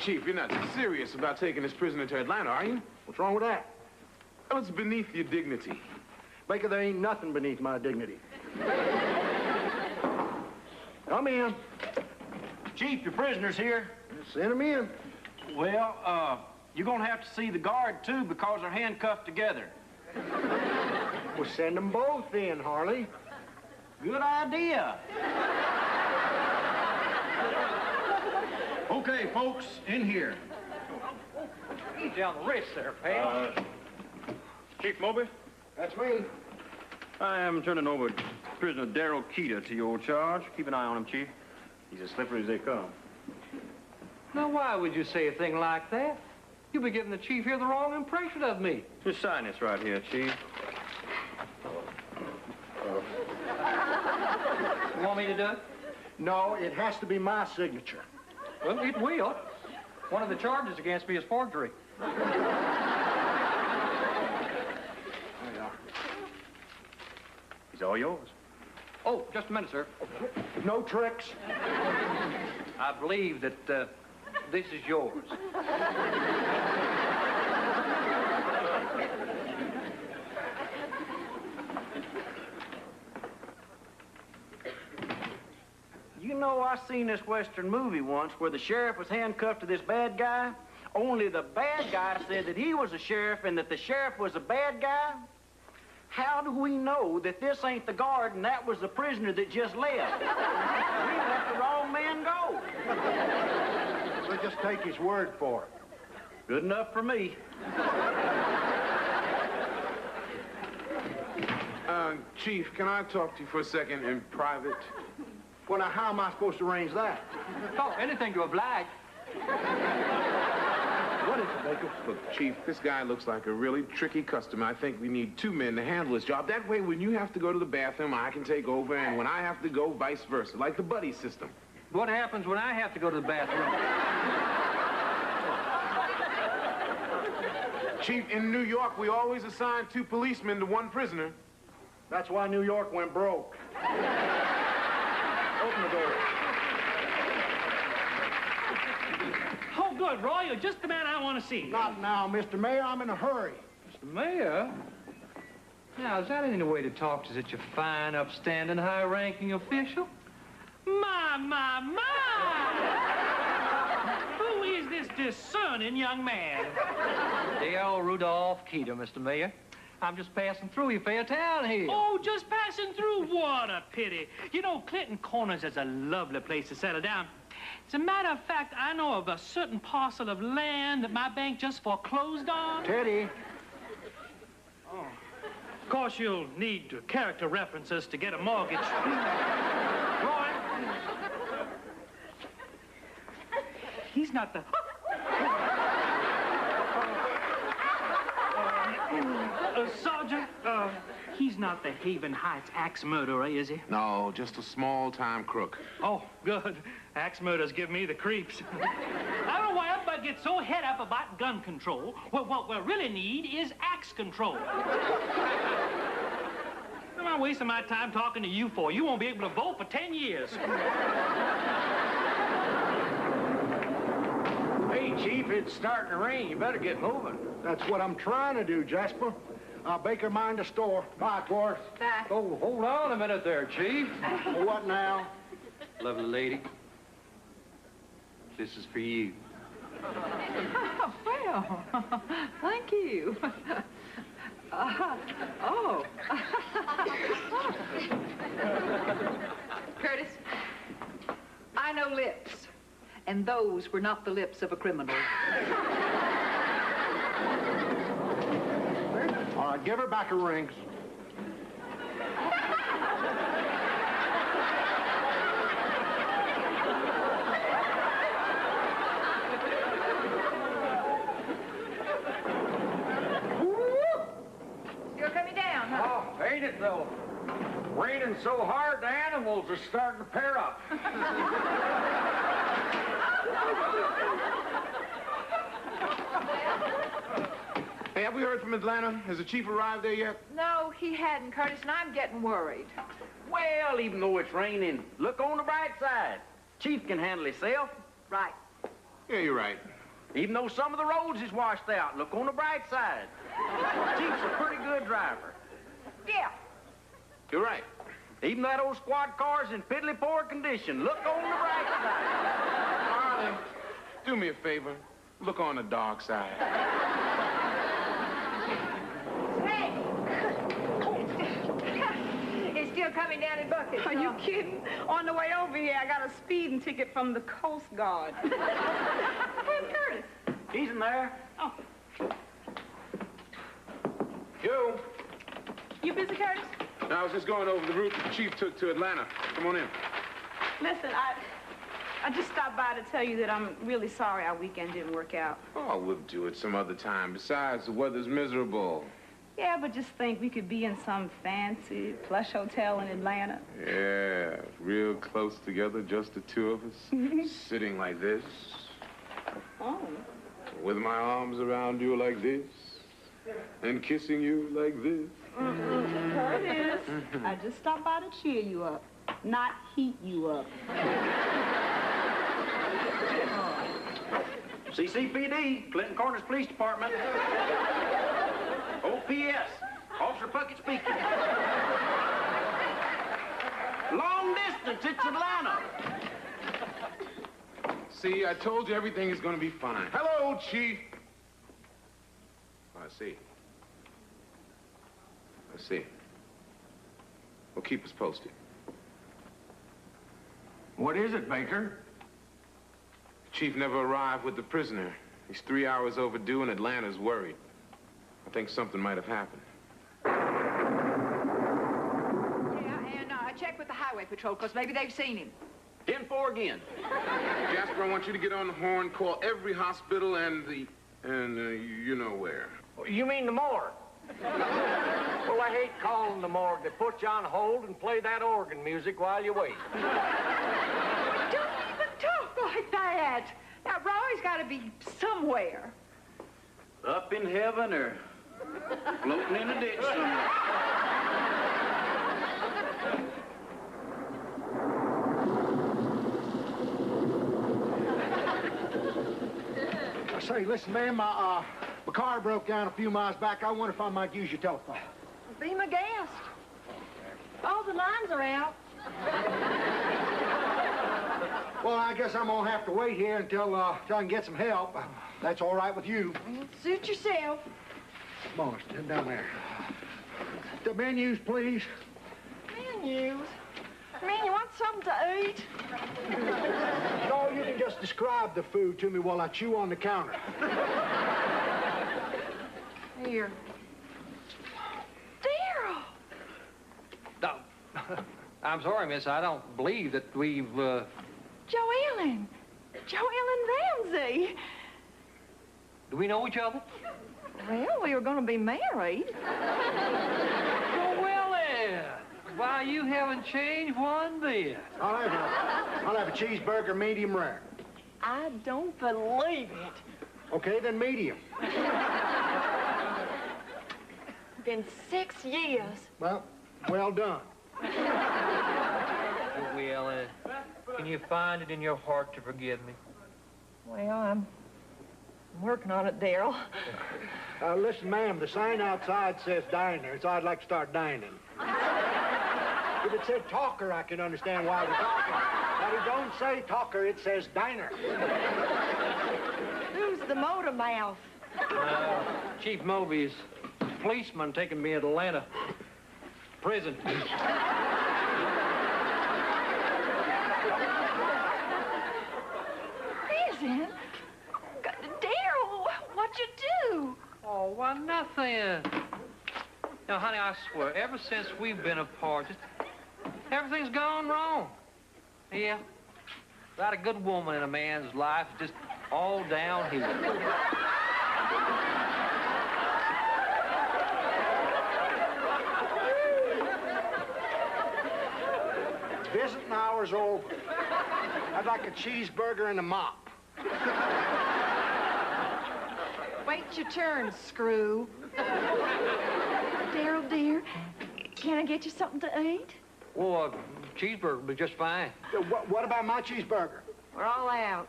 Chief, you're not serious about taking this prisoner to Atlanta, are you? What's wrong with that? Well, it's beneath your dignity. Baker, there ain't nothing beneath my dignity. Come in. Chief, your prisoner's here. Send him in. Well, you're gonna have to see the guard, too, because they're handcuffed together. Well, send them both in, Harley. Good idea. Okay, folks, in here. Easy on the wrist there, pal. Chief Moby? That's me. I am turning over prisoner Darrell Keeter to your charge. Keep an eye on him, Chief. He's as slippery as they come. Now, why would you say a thing like that? You'll be giving the chief here the wrong impression of me. Just sign this right here, Chief. You want me to do it? No, it has to be my signature. Well, it will. One of the charges against me is forgery. There you are. He's all yours. Oh, just a minute, sir. No tricks. I believe that this is yours. You know, I seen this Western movie once where the sheriff was handcuffed to this bad guy, only the bad guy said that he was a sheriff and that the sheriff was a bad guy. How do we know that this ain't the guard and that was the prisoner that just left? We let the wrong man go. We'll just take his word for it. Good enough for me. Chief, can I talk to you for a second in private? Well, now, how am I supposed to arrange that? Oh, anything to oblige. What is it, Baker? Look, Chief, this guy looks like a really tricky customer. I think we need 2 men to handle his job. That way, when you have to go to the bathroom, I can take over, and when I have to go, vice versa, like the buddy system. What happens when I have to go to the bathroom? Chief, in New York, we always assign 2 policemen to 1 prisoner. That's why New York went broke. Open the door. Oh, good, Roy. You're just the man I want to see. Not now, Mr. Mayor. I'm in a hurry. Mr. Mayor? Now, is that any way to talk to such a fine, upstanding, high-ranking official? My! Who is this discerning young man? Dale Rudolph Keeter, Mr. Mayor. I'm just passing through your fair town here. Oh, just passing through? What a pity. You know, Clinton Corners is a lovely place to settle down. As a matter of fact, I know of a certain parcel of land that my bank just foreclosed on. Teddy. Oh. Of course, you'll need character references to get a mortgage. Roy. He's not the... Sergeant, he's not the Haven Heights axe murderer, is he? No, just a small-time crook. Oh, good. Axe murders give me the creeps. I don't know why everybody gets so head up about gun control. Well, what we really need is axe control. What am I wasting my time talking to you for? You won't be able to vote for 10 years. Hey, Chief, it's starting to rain. You better get moving. That's what I'm trying to do, Jasper. Baker, mind the store. Bye, Cora. Bye. Oh, hold on a minute there, Chief. Well, what now? Lovely lady, this is for you. Oh, well, thank you. Oh. Curtis, I know lips, and those were not the lips of a criminal. All right, give her back her rings. You're coming down, huh? Oh, ain't it, though? Raining so hard, the animals are starting to pair up. Hey, have we heard from Atlanta? Has the chief arrived there yet? No, he hadn't, Curtis, and I'm getting worried. Well, even though it's raining, look on the bright side. Chief can handle himself. Right. Yeah, you're right. Even though some of the roads is washed out, look on the bright side. Chief's a pretty good driver. Yeah. You're right. Even though that old squad car's in piddly poor condition, look on the bright side. Darling, do me a favor. Look on the dark side. Hey! It's still coming down in buckets. Are you kidding? On the way over here, I got a speeding ticket from the Coast Guard. Where's Curtis? He's in there. Oh, You. you busy, Curtis? No, I was just going over the route the chief took to Atlanta. Come on in. Listen, I just stopped by to tell you that I'm really sorry our weekend didn't work out. Oh, we'll do it some other time. Besides, the weather's miserable. Yeah, but just think we could be in some fancy plush hotel in Atlanta. Yeah, real close together, just the two of us, sitting like this, Oh. with my arms around you like this, and kissing you like this. Curtis, I just stopped by to cheer you up, not heat you up. CCPD, Clinton Corners Police Department. OPS, Officer Puckett speaking. Long distance, it's Atlanta. See, I told you everything is going to be fine. Hello, Chief. I see. I see. Well, keep us posted. What is it, Baker? Chief never arrived with the prisoner. He's 3 hours overdue, and Atlanta's worried. I think something might have happened. Yeah, and I checked with the highway patrol, because maybe they've seen him. 10-4 again. Jasper, I want you to get on the horn, call every hospital and you know where. You mean the morgue? Well, I hate calling the morgue. They put you on hold and play that organ music while you wait. Don't even talk like that. Now, Roy's got to be somewhere. Up in heaven or floating in a ditch somewhere. Say, listen, ma'am, my car broke down a few miles back. I wonder if I might use your telephone. Be my guest. All the lines are out. Well, I guess I'm gonna have to wait here until I can get some help. That's all right with you. Suit yourself. Come on, stand down there. The menus, please. Menus? Man, you want something to eat? No, you can just describe the food to me while I chew on the counter. Here. Daryl! No. I'm sorry, miss. I don't believe that we've, Joellen. Joellen Ramsey. Do we know each other? Well, we were going to be married. Oh, well, then. Why, you haven't changed one bit. I'll have a cheeseburger, medium rare. I don't believe it. Okay, then medium. Been 6 years. Well done. Well, can you find it in your heart to forgive me? Well, I'm working on it, Daryl. Listen, ma'am, the sign outside says diner, so I'd like to start dining. If it said talker, I can understand why we're talking. But it don't say talker, it says diner. Who's the motor mouth? Chief Moby's policeman taking me to Atlanta prison. Prison? Daryl, what'd you do? Oh, why, nothing. Now, honey, I swear, ever since we've been apart, just everything's gone wrong. Yeah. Without a good woman in a man's life, just all downhill. Visiting hours over. I'd like a cheeseburger and a mop. Wait your turn, screw. Daryl, dear, can I get you something to eat? Well, a cheeseburger would be just fine. What about my cheeseburger? We're all out.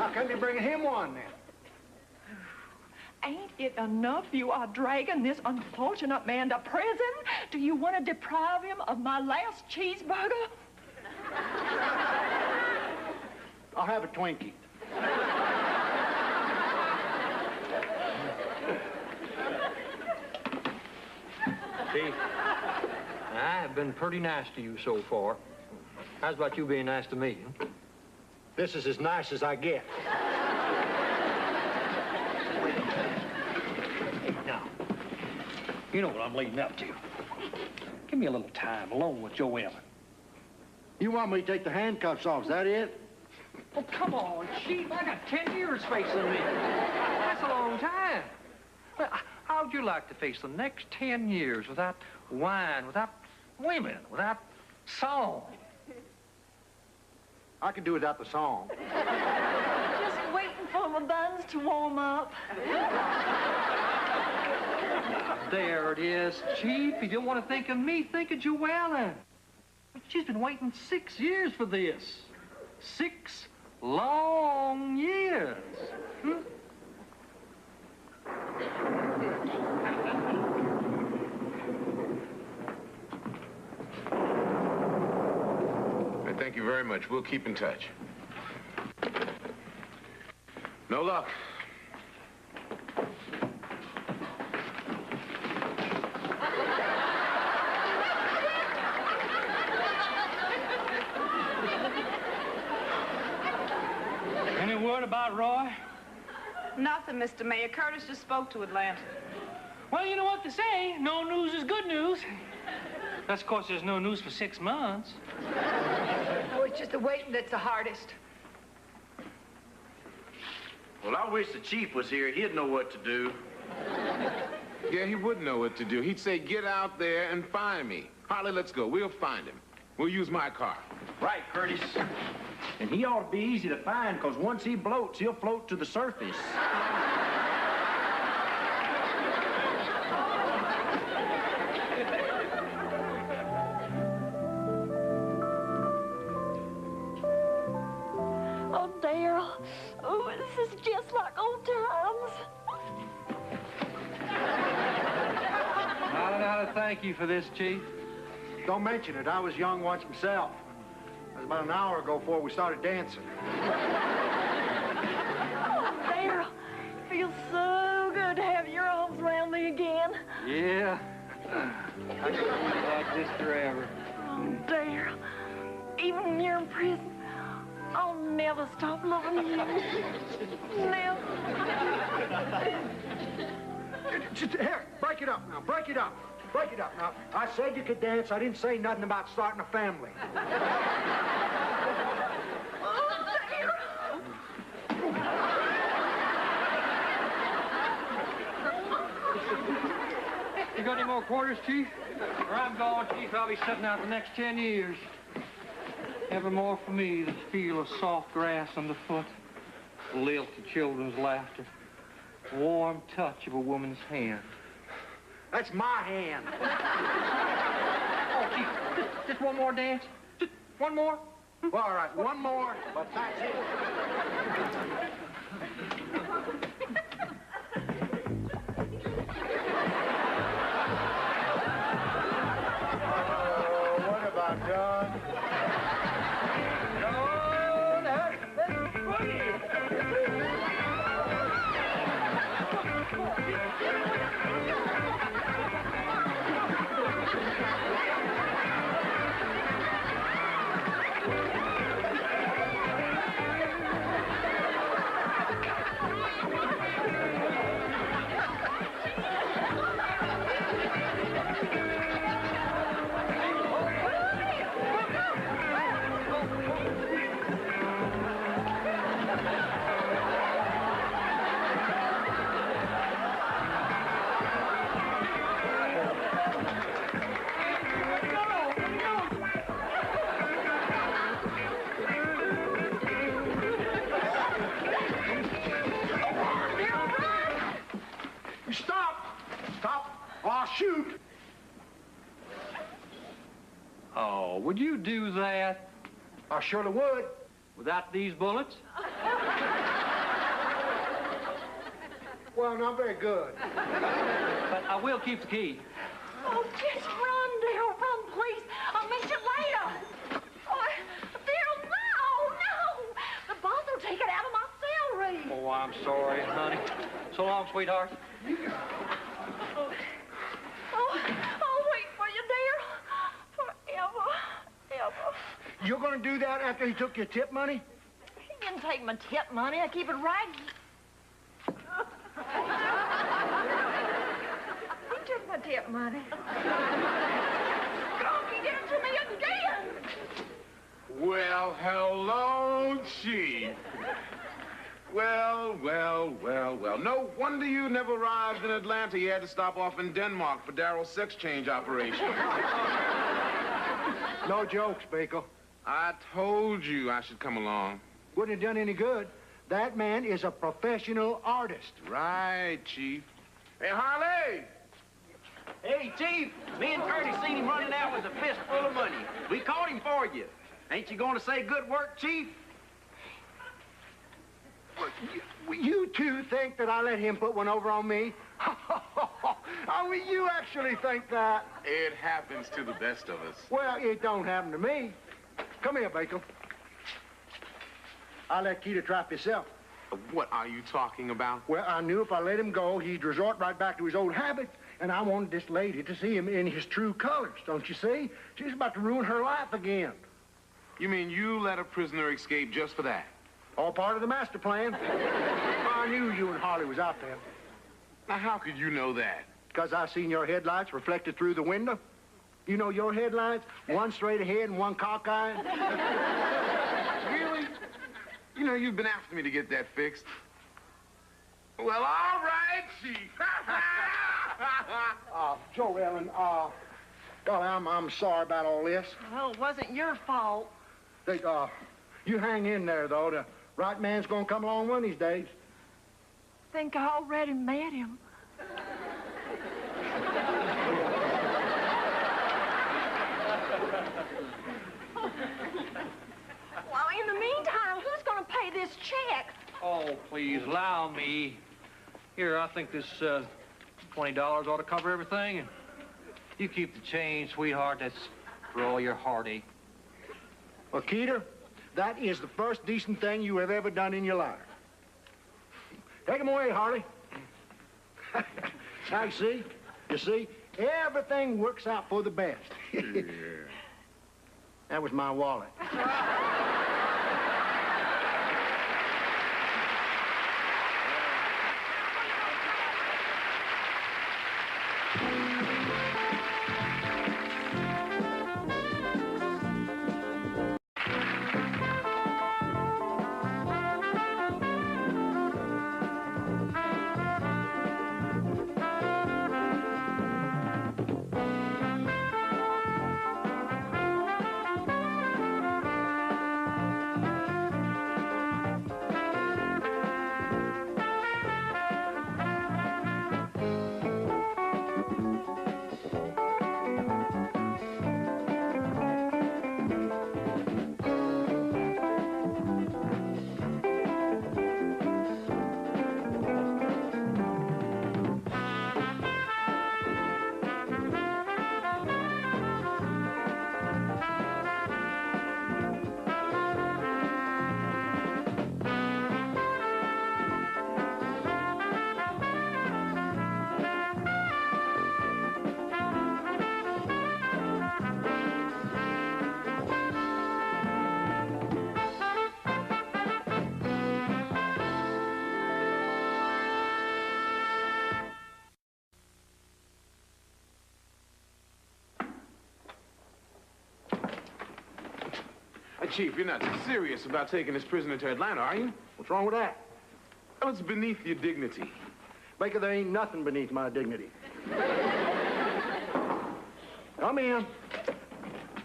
How come you bringing him one, then? Ain't it enough you are dragging this unfortunate man to prison? Do you want to deprive him of my last cheeseburger? I'll have a Twinkie. Chief, I have been pretty nice to you so far. How's about you being nice to me? This is as nice as I get. Now, you know what I'm leading up to. Give me a little time alone with Joe Ellen. You want me to take the handcuffs off, is that it? Oh, come on, Chief. I got 10 years facing me. That's a long time. Well, how'd you like to face the next 10 years without wine, without women, without song? I can do without the song. Just waiting for my buns to warm up. There it is, Chief. If you don't want to think of me, think of Joellen. She's been waiting 6 years for this. 6 long years. Thank you very much. We'll keep in touch. No luck. Any word about Roy? Nothing, Mr. Mayor. Curtis just spoke to Atlanta. Well, you know what they say. No news is good news. That's, of course, there's no news for 6 months. Oh, it's just the waiting that's the hardest. Well, I wish the chief was here. He'd know what to do. Yeah, he would know what to do. He'd say, get out there and find me. Harley, let's go. We'll find him. We'll use my car. Right, Curtis. And he ought to be easy to find, because once he bloats, he'll float to the surface. Oh, Daryl. Oh, this is just like old times. I don't know how to thank you for this, Chief. Don't mention it. I was young once myself. It was about an hour ago before we started dancing. Oh, Daryl. Feels so good to have your arms around me again. Yeah. I could be like this forever. Oh, Daryl. Even when you're in prison, I'll never stop loving you. Never. Just, here, break it up now. Break it up. Break it up now. I said you could dance. I didn't say nothing about starting a family. Oh, Daryl. You got any more quarters, Chief? Where I'm going, Chief, I'll be sitting out the next 10 years. Ever more for me, the feel of soft grass underfoot, the lilt of children's laughter, the warm touch of a woman's hand. That's my hand. Oh, Chief, just one more dance. Just one more. Well, all right, one more, but that's it. What about done? Stop! Stop! I'll shoot! Oh, would you do that I surely would. without these bullets? Well, not very good. But I will keep the key. Oh, just run, Daryl, run, please. I'll meet you later. Oh, Daryl, no. The boss will take it out of my salary. Oh, I'm sorry, honey. So long, sweetheart. I'll wait for you, Daryl. Forever, ever. You're gonna do that after he took your tip money? He didn't take my tip money. I keep it right. He took my tip money. God, he did it to me again. Well, hello, Chief. Well. No wonder you never arrived in Atlanta. You had to stop off in Denmark for Daryl's sex change operation. No jokes, Baker. I told you I should come along. Wouldn't have done any good. That man is a professional artist. Right, Chief. Hey, Harley! Hey, Chief, me and Curtis seen him running out with a fist full of money. We caught him for you. Ain't you going to say good work, Chief? You two think that I let him put one over on me? I mean, you actually think that? It happens to the best of us. Well, it don't happen to me. Come here, Baker. I let Keita trap himself. What are you talking about? Well, I knew if I let him go, he'd resort right back to his old habits, and I wanted this lady to see him in his true colors, don't you see? She's about to ruin her life again. You mean you let a prisoner escape just for that? All part of the master plan. I knew you and Harley was out there. Now, how could you know that? Because I seen your headlights reflected through the window. You know your headlights? One straight ahead and one cockeyed. Really? You know, you've been after me to get that fixed. Well, all right, Chief. Joe Ellen, golly, I'm sorry about all this. Well, it wasn't your fault. You hang in there, though. The right man's gonna come along one of these days. Think I already met him. Well, in the meantime, who's gonna pay this check? Oh, please, allow me. Here, I think this $20 ought to cover everything. And you keep the change, sweetheart. That's for all your heartache. Well, Keita, that is the first decent thing you have ever done in your life. Take him away, Harley. Now, you see, everything works out for the best. Yeah. That was my wallet. Chief, you're not serious about taking this prisoner to Atlanta, are you? What's wrong with that? Well, it's beneath your dignity. Baker, there ain't nothing beneath my dignity. Come in.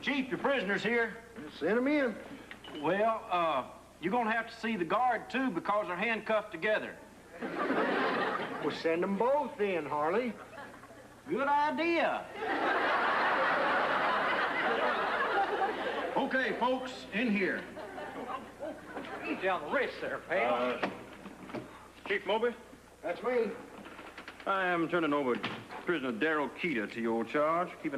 Chief, your prisoner's here. Send him in. Well, you're gonna have to see the guard, too, because they're handcuffed together. Well, send them both in, Harley. Good idea. Okay, folks, in here. Easy on the wrist there, pal. Chief Moby, That's me. I am turning over prisoner Darrell Keeter to your charge. Keep an